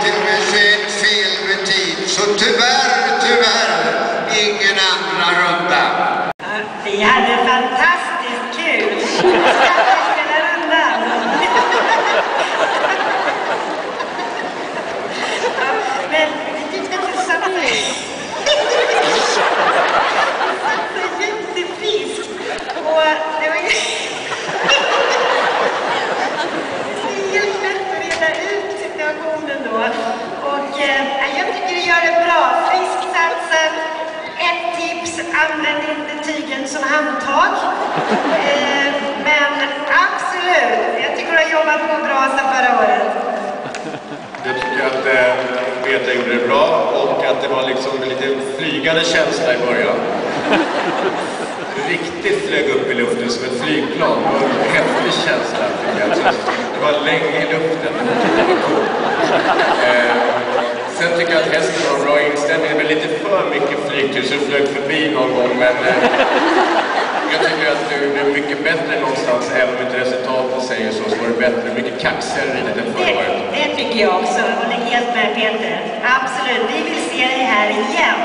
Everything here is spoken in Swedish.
Till och med sett fel butik, så tyvärr, ingen andra runda. Vi hade fantastiskt kul. Ska vi spela rundan? Men det gick inte så jättefriskt. Och det var helt lätt att reda ut situationen då. Och jag tycker det gör det bra. Frisksatsen. Ett tips, använd inte tygen som handtag. Men absolut, jag tycker du har jobbat på bra sedan förra året. Jag tycker att Beta gjorde det bra och att det var liksom en lite flygande känsla i början. Riktigt flög upp i luften som ett flygplan. Det var en häftig känsla tycker jag. Det var länge i luften. Sen tycker jag att hästen har en bra inställning. Det är lite för mycket flygtur så flög förbi någon gång. Men jag tycker att det är mycket bättre någonstans. Även om inte resultatet säger så var det bättre. Mycket kaxigare ridet än förra året. Det tycker jag också. Och det är helt med Peter. Absolut, vi vill se dig här igen.